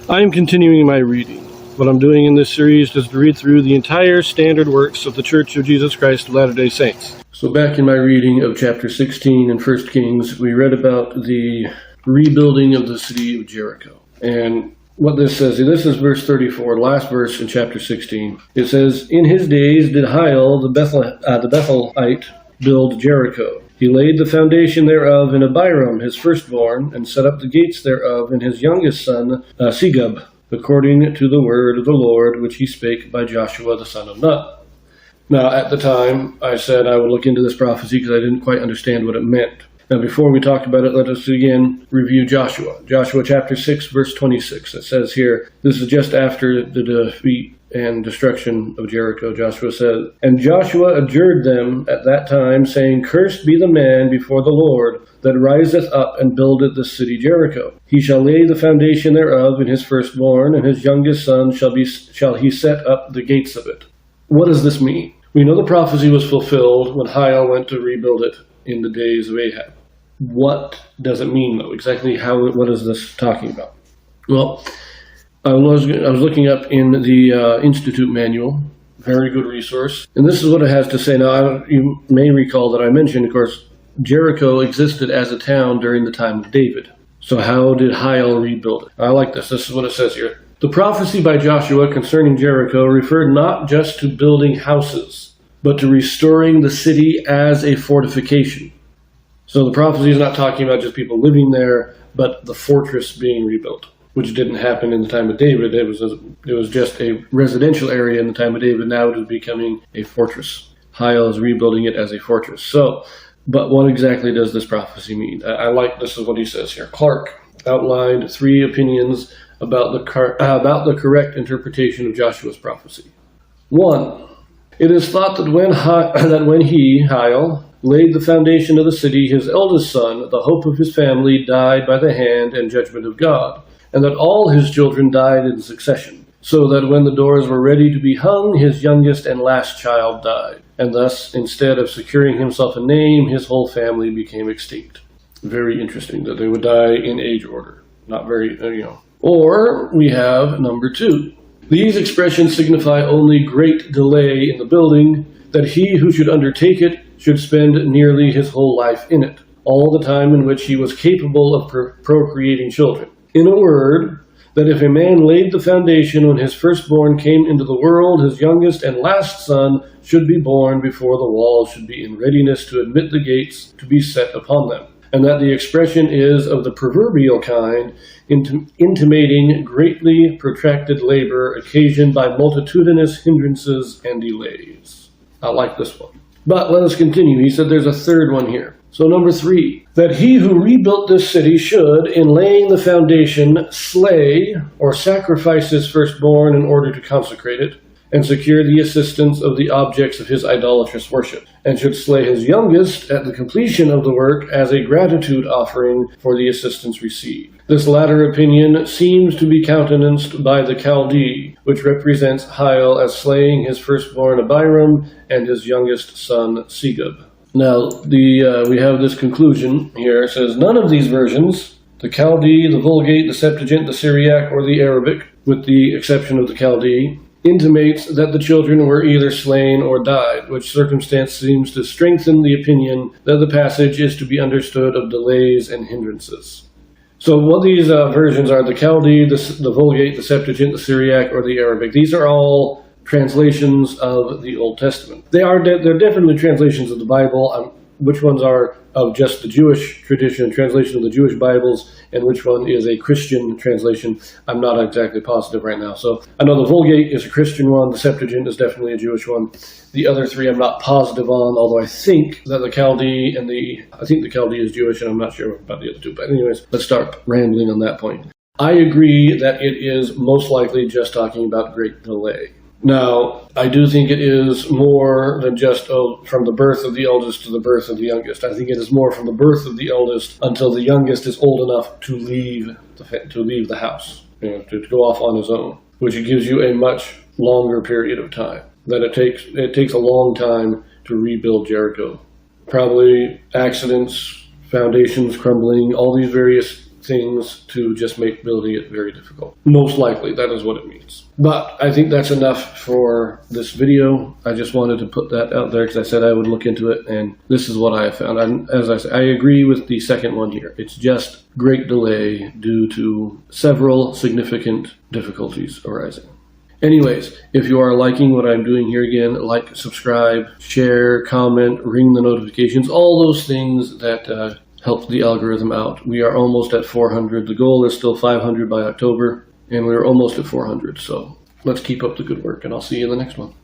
I am continuing my reading. What I'm doing in this series is to read through the entire standard works of the Church of Jesus Christ of Latter-day Saints. So back in my reading of chapter 16 in 1 Kings, we read about the rebuilding of the city of Jericho. And what this says, this is verse 34, the last verse in chapter 16. It says, "In his days did Hiel the Bethelite build Jericho. He laid the foundation thereof in Abiram, his firstborn, and set up the gates thereof in his youngest son, Segub, according to the word of the Lord, which he spake by Joshua the son of Nun." Now, at the time, I said I would look into this prophecy because I didn't quite understand what it meant. Now, before we talk about it, let us again review Joshua. Joshua chapter 6, verse 26. It says here, this is just after the defeat and destruction of Jericho. Joshua says, "And Joshua adjured them at that time, saying, Cursed be the man before the Lord that riseth up and buildeth the city Jericho. He shall lay the foundation thereof in his firstborn, and his youngest son shall he set up the gates of it." What does this mean? We know the prophecy was fulfilled when Hiel went to rebuild it in the days of Ahab. What does it mean, though? Exactly what is this talking about? Well, I was looking up in the Institute Manual, very good resource, and this is what it has to say. Now, you may recall that I mentioned, of course, Jericho existed as a town during the time of David. So how did Hiel rebuild it? I like this. This is what it says here. "The prophecy by Joshua concerning Jericho referred not just to building houses, but to restoring the city as a fortification." So the prophecy is not talking about just people living there, but the fortress being rebuilt, which didn't happen in the time of David. It was just a residential area in the time of David. Now it is becoming a fortress. Hiel is rebuilding it as a fortress. So, but what exactly does this prophecy mean? I like, this is what he says here. Clark outlined 3 opinions about the correct interpretation of Joshua's prophecy. 1. It is thought that when he, Hiel, laid the foundation of the city, his eldest son, the hope of his family, died by the hand and judgment of God, and that all his children died in succession, so that when the doors were ready to be hung, his youngest and last child died. And thus, instead of securing himself a name, his whole family became extinct. Very interesting that they would die in age order. Not very, Or we have number 2. These expressions signify only great delay in the building, that he who should undertake it should spend nearly his whole life in it, all the time in which he was capable of procreating children. In a word, that if a man laid the foundation when his firstborn came into the world, his youngest and last son should be born before the walls should be in readiness to admit the gates to be set upon them, and that the expression is of the proverbial kind, intimating greatly protracted labor occasioned by multitudinous hindrances and delays. I like this one. But let us continue. He said there's a third one here. So number 3, that he who rebuilt this city should, in laying the foundation, slay or sacrifice his firstborn in order to consecrate it, and secure the assistance of the objects of his idolatrous worship, and should slay his youngest at the completion of the work as a gratitude offering for the assistance received. This latter opinion seems to be countenanced by the Chaldee, which represents Hiel as slaying his firstborn Abiram and his youngest son Segub. Now, we have this conclusion here. It says, none of these versions, the Chaldee, the Vulgate, the Septuagint, the Syriac, or the Arabic, with the exception of the Chaldee, intimates that the children were either slain or died, which circumstance seems to strengthen the opinion that the passage is to be understood of delays and hindrances. So what these versions are, the Chaldee, the Vulgate, the Septuagint, the Syriac, or the Arabic, these are all translations of the Old Testament. They're definitely translations of the Bible. Which ones are of just the Jewish tradition, translation of the Jewish Bibles, and which one is a Christian translation, I'm not exactly positive right now. So I know the Vulgate is a Christian one, the Septuagint is definitely a Jewish one. The other 3 I'm not positive on, although I think that the Chaldee I think the Chaldee is Jewish, and I'm not sure about the other 2. But anyways, let's start rambling on that point. I agree that it is most likely just talking about great delay. Now, I do think it is more than just from the birth of the eldest to the birth of the youngest. I think it is more from the birth of the eldest until the youngest is old enough to leave the house, to go off on his own, which gives you a much longer period of time. That it takes a long time to rebuild Jericho. Probably accidents, foundations crumbling, all these various things to just make building it very difficult. Most likely, that is what it means. But I think that's enough for this video. I just wanted to put that out there because I said I would look into it, and this is what I have found. As I said, I agree with the second one here. It's just great delay due to several significant difficulties arising. Anyways, if you are liking what I'm doing here, again, like, subscribe, share, comment, ring the notifications, all those things that help the algorithm out. We are almost at 400. The goal is still 500 by October, and we're almost at 400. So let's keep up the good work, and I'll see you in the next one.